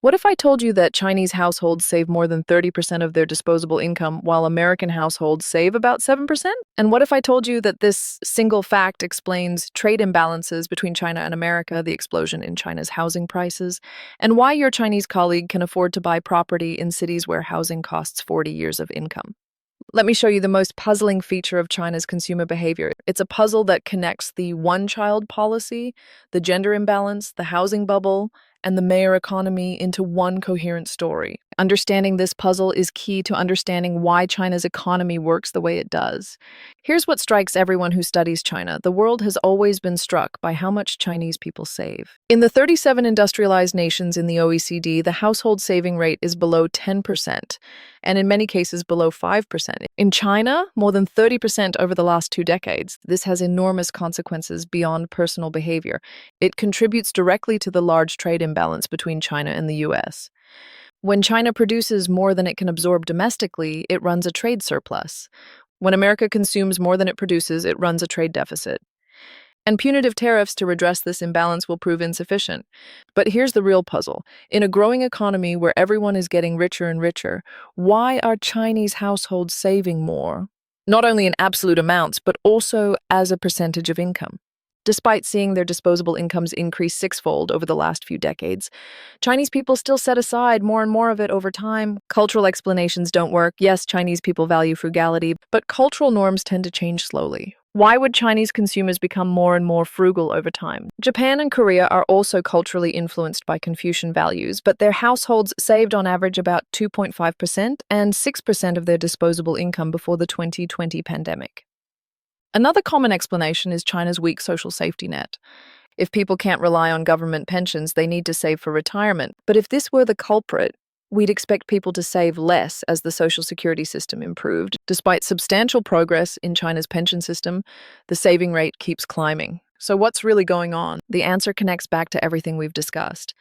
What if I told you that Chinese households save more than 30% of their disposable income while American households save about 7%? And what if I told you that this single fact explains trade imbalances between China and America, the explosion in China's housing prices, and why your Chinese colleague can afford to buy property in cities where housing costs 40 years of income? Let me show you the most puzzling feature of China's consumer behavior. It's a puzzle that connects the one-child policy, the gender imbalance, the housing bubble, and the mayor economy into one coherent story. Understanding this puzzle is key to understanding why China's economy works the way it does. Here's what strikes everyone who studies China. The world has always been struck by how much Chinese people save. In the 37 industrialized nations in the OECD, the household saving rate is below 10%, and in many cases below 5%. In China, more than 30% over the last 2 decades. This has enormous consequences beyond personal behavior. It contributes directly to the large trade imbalance between China and the US. When China produces more than it can absorb domestically, it runs a trade surplus. When America consumes more than it produces, it runs a trade deficit. And punitive tariffs to redress this imbalance will prove insufficient. But here's the real puzzle. In a growing economy where everyone is getting richer and richer, why are Chinese households saving more? Not only in absolute amounts, but also as a percentage of income. Despite seeing their disposable incomes increase sixfold over the last few decades, Chinese people still set aside more and more of it over time. Cultural explanations don't work. Yes, Chinese people value frugality, but cultural norms tend to change slowly. Why would Chinese consumers become more and more frugal over time? Japan and Korea are also culturally influenced by Confucian values, but their households saved on average about 2.5% and 6% of their disposable income before the 2020 pandemic. Another common explanation is China's weak social safety net. If people can't rely on government pensions, they need to save for retirement. But if this were the culprit, we'd expect people to save less as the social security system improved. Despite substantial progress in China's pension system, the saving rate keeps climbing. So what's really going on? The answer connects back to everything we've discussed.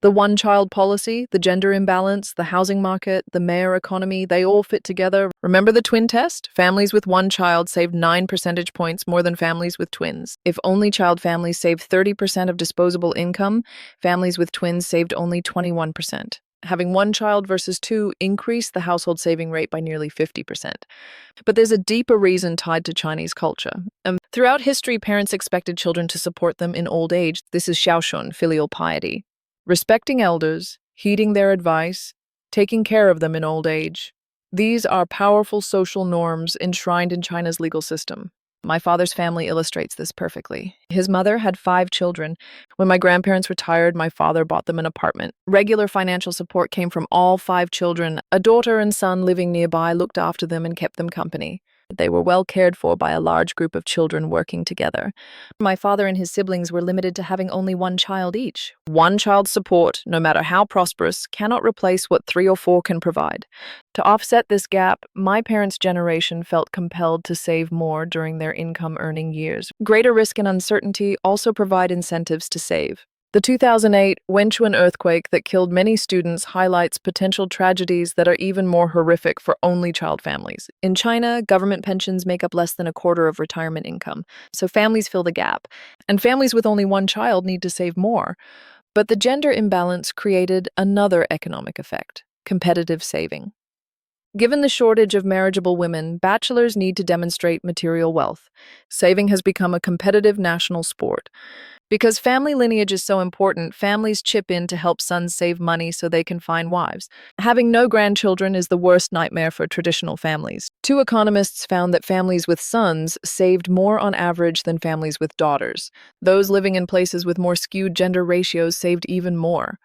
The one-child policy, the gender imbalance, the housing market, the mayor economy, they all fit together. Remember the twin test? Families with one child saved 9 percentage points more than families with twins. If only-child families saved 30% of disposable income, families with twins saved only 21%. Having one child versus two increased the household saving rate by nearly 50%. But there's a deeper reason tied to Chinese culture. Throughout history, parents expected children to support them in old age. This is xiaoshun, filial piety. Respecting elders, heeding their advice, taking care of them in old age. These are powerful social norms enshrined in China's legal system. My father's family illustrates this perfectly. His mother had 5 children. When my grandparents retired, my father bought them an apartment. Regular financial support came from all 5 children. A daughter and son living nearby looked after them and kept them company. They were well cared for by a large group of children working together. My father and his siblings were limited to having only one child each. One child's support, no matter how prosperous, cannot replace what 3 or 4 can provide. To offset this gap, my parents' generation felt compelled to save more during their income-earning years. Greater risk and uncertainty also provide incentives to save. The 2008 Wenchuan earthquake that killed many students highlights potential tragedies that are even more horrific for only-child families. In China, government pensions make up less than a quarter of retirement income, so families fill the gap. And families with only one child need to save more. But the gender imbalance created another economic effect: competitive saving. Given the shortage of marriageable women, bachelors need to demonstrate material wealth. Saving has become a competitive national sport. Because family lineage is so important, families chip in to help sons save money so they can find wives. Having no grandchildren is the worst nightmare for traditional families. 2 economists found that families with sons saved more on average than families with daughters. Those living in places with more skewed gender ratios saved even more.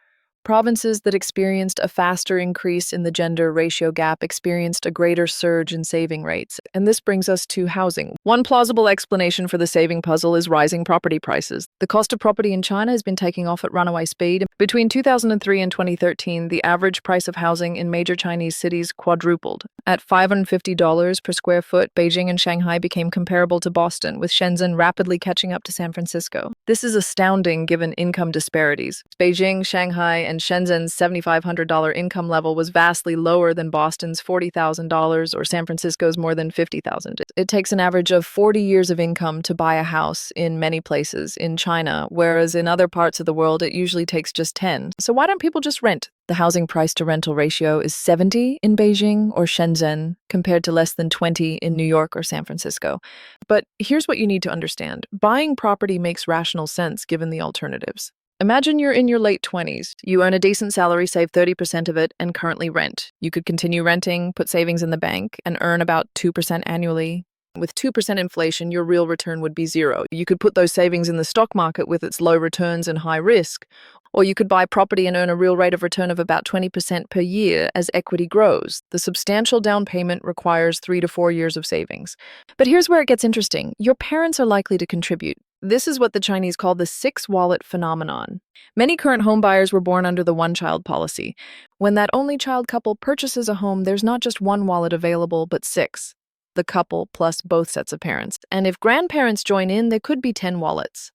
Provinces that experienced a faster increase in the gender ratio gap experienced a greater surge in saving rates. And this brings us to housing. One plausible explanation for the saving puzzle is rising property prices. The cost of property in China has been taking off at runaway speed. Between 2003 and 2013, the average price of housing in major Chinese cities quadrupled. At $550 per square foot, Beijing and Shanghai became comparable to Boston, with Shenzhen rapidly catching up to San Francisco. This is astounding given income disparities. Beijing, Shanghai, and Shenzhen's $7,500 income level was vastly lower than Boston's $40,000 or San Francisco's more than $50,000. It takes an average of 40 years of income to buy a house in many places in China, whereas in other parts of the world it usually takes just 10. So why don't people just rent? The housing price to rental ratio is 70 in Beijing or Shenzhen, compared to less than 20 in New York or San Francisco. But here's what you need to understand. Buying property makes rational sense given the alternatives. Imagine you're in your late 20s. You earn a decent salary, save 30% of it, and currently rent. You could continue renting, put savings in the bank, and earn about 2% annually. With 2% inflation, your real return would be zero. You could put those savings in the stock market with its low returns and high risk, or you could buy property and earn a real rate of return of about 20% per year as equity grows. The substantial down payment requires 3 to 4 years of savings. But here's where it gets interesting. Your parents are likely to contribute. This is what the Chinese call the six-wallet phenomenon. Many current homebuyers were born under the one-child policy. When that only-child couple purchases a home, there's not just one wallet available, but six. The couple plus both sets of parents. And if grandparents join in, there could be 10 wallets.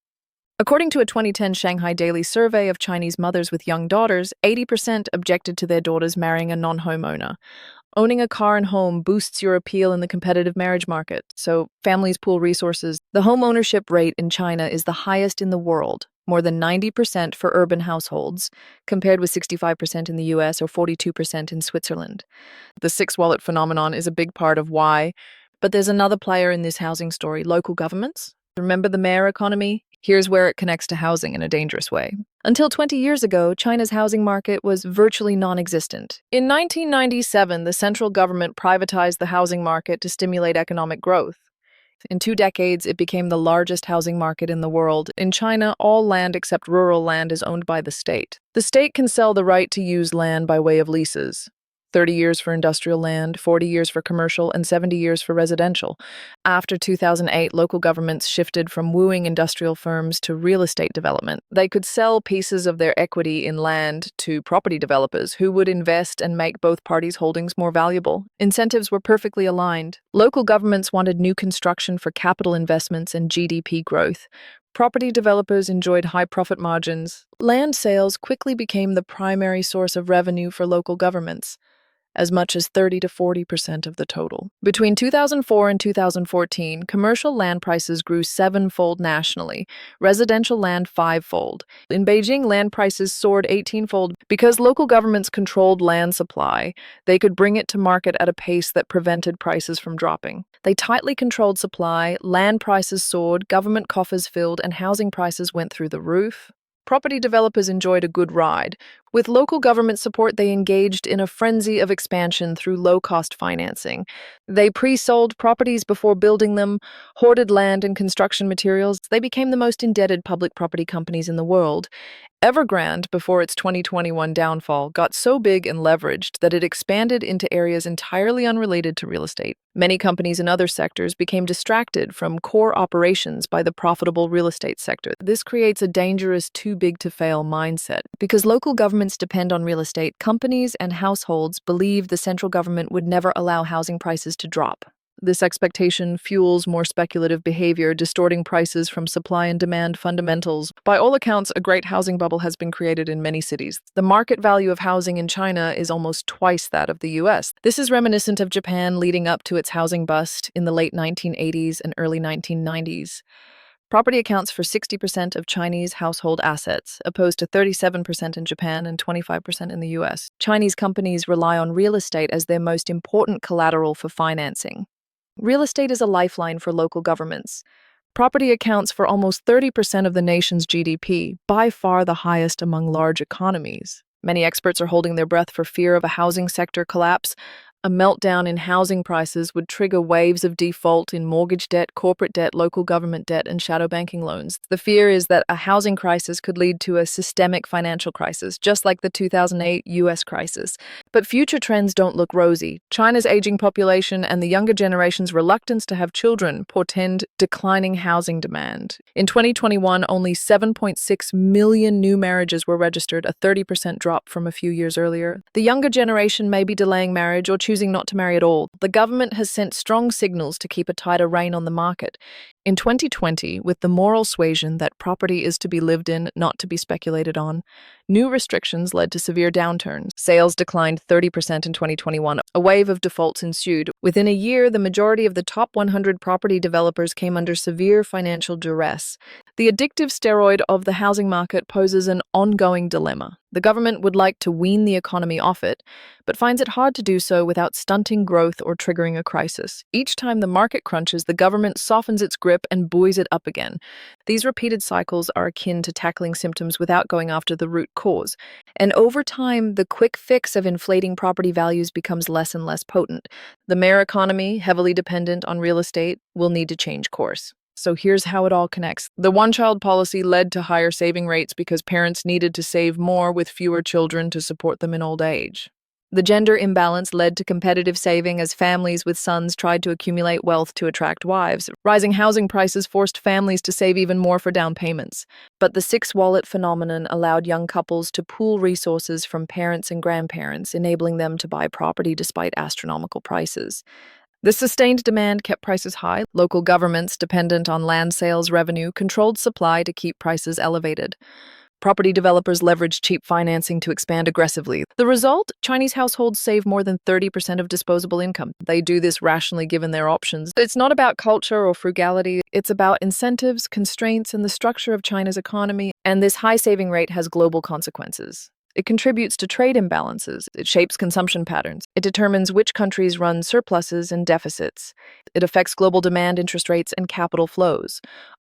According to a 2010 Shanghai Daily survey of Chinese mothers with young daughters, 80% objected to their daughters marrying a non-homeowner. Owning a car and home boosts your appeal in the competitive marriage market, so families pool resources. The home ownership rate in China is the highest in the world, more than 90% for urban households, compared with 65% in the US or 42% in Switzerland. The six-wallet phenomenon is a big part of why, but there's another player in this housing story: local governments. Remember the mayor economy? Here's where it connects to housing in a dangerous way. Until 20 years ago, China's housing market was virtually non-existent. In 1997, the central government privatized the housing market to stimulate economic growth. In 2 decades, it became the largest housing market in the world. In China, all land except rural land is owned by the state. The state can sell the right to use land by way of leases. 30 years for industrial land, 40 years for commercial, and 70 years for residential. After 2008, local governments shifted from wooing industrial firms to real estate development. They could sell pieces of their equity in land to property developers who would invest and make both parties' holdings more valuable. Incentives were perfectly aligned. Local governments wanted new construction for capital investments and GDP growth. Property developers enjoyed high profit margins. Land sales quickly became the primary source of revenue for local governments, as much as 30 to 40% of the total. Between 2004 and 2014, commercial land prices grew 7-fold nationally, residential land 5-fold. In Beijing, land prices soared 18-fold. Because local governments controlled land supply, they could bring it to market at a pace that prevented prices from dropping. They tightly controlled supply, land prices soared, government coffers filled, and housing prices went through the roof. Property developers enjoyed a good ride. With local government support, they engaged in a frenzy of expansion through low-cost financing. They pre-sold properties before building them, hoarded land and construction materials. They became the most indebted public property companies in the world. Evergrande, before its 2021 downfall, got so big and leveraged that it expanded into areas entirely unrelated to real estate. Many companies in other sectors became distracted from core operations by the profitable real estate sector. This creates a dangerous too-big-to-fail mindset. Because local governments depend on real estate, companies and households believe the central government would never allow housing prices to drop. This expectation fuels more speculative behavior, distorting prices from supply and demand fundamentals. By all accounts, a great housing bubble has been created in many cities. The market value of housing in China is almost twice that of the US. This is reminiscent of Japan leading up to its housing bust in the late 1980s and early 1990s. Property accounts for 60% of Chinese household assets, opposed to 37% in Japan and 25% in the US. Chinese companies rely on real estate as their most important collateral for financing. Real estate is a lifeline for local governments. Property accounts for almost 30% of the nation's GDP, by far the highest among large economies. Many experts are holding their breath for fear of a housing sector collapse. A meltdown in housing prices would trigger waves of default in mortgage debt, corporate debt, local government debt, and shadow banking loans. The fear is that a housing crisis could lead to a systemic financial crisis, just like the 2008 US crisis. But future trends don't look rosy. China's aging population and the younger generation's reluctance to have children portend declining housing demand. In 2021, only 7.6 million new marriages were registered, a 30% drop from a few years earlier. The younger generation may be delaying marriage or choosing not to marry at all. The government has sent strong signals to keep a tighter rein on the market. In 2020, with the moral suasion that property is to be lived in, not to be speculated on, New restrictions led to severe downturns. Sales declined 30% in 2021. A wave of defaults ensued. Within a year, the majority of the top 100 property developers came under severe financial duress. The addictive steroid of the housing market poses an ongoing dilemma. The government would like to wean the economy off it, but finds it hard to do so without stunting growth or triggering a crisis. Each time the market crunches, the government softens its grip and buoys it up again. These repeated cycles are akin to tackling symptoms without going after the root cause. And over time, the quick fix of inflating property values becomes less and less potent. The mere economy, heavily dependent on real estate, will need to change course. So here's how it all connects. The one-child policy led to higher saving rates because parents needed to save more with fewer children to support them in old age. The gender imbalance led to competitive saving as families with sons tried to accumulate wealth to attract wives. Rising housing prices forced families to save even more for down payments. But the six-wallet phenomenon allowed young couples to pool resources from parents and grandparents, enabling them to buy property despite astronomical prices. The sustained demand kept prices high. Local governments, dependent on land sales revenue, controlled supply to keep prices elevated. Property developers leveraged cheap financing to expand aggressively. The result? Chinese households save more than 30% of disposable income. They do this rationally given their options. It's not about culture or frugality. It's about incentives, constraints, and the structure of China's economy. And this high saving rate has global consequences. It contributes to trade imbalances. It shapes consumption patterns. It determines which countries run surpluses and deficits. It affects global demand, interest rates, and capital flows.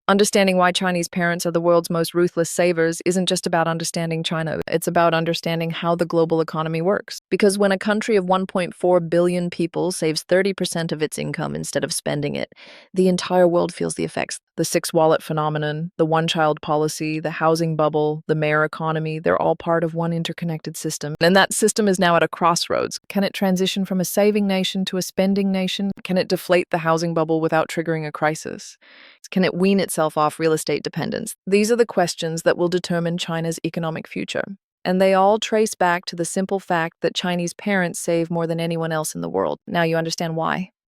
Understanding why Chinese parents are the world's most ruthless savers isn't just about understanding China. It's about understanding how the global economy works. Because when a country of 1.4 billion people saves 30% of its income instead of spending it, the entire world feels the effects. The six-wallet phenomenon, the one-child policy, the housing bubble, the mere economy, they're all part of one interconnected system. And that system is now at a crossroads. Can it transition from a saving nation to a spending nation? Can it deflate the housing bubble without triggering a crisis? Can it wean itself off real estate dependence? These are the questions that will determine China's economic future. And they all trace back to the simple fact that Chinese parents save more than anyone else in the world. Now you understand why.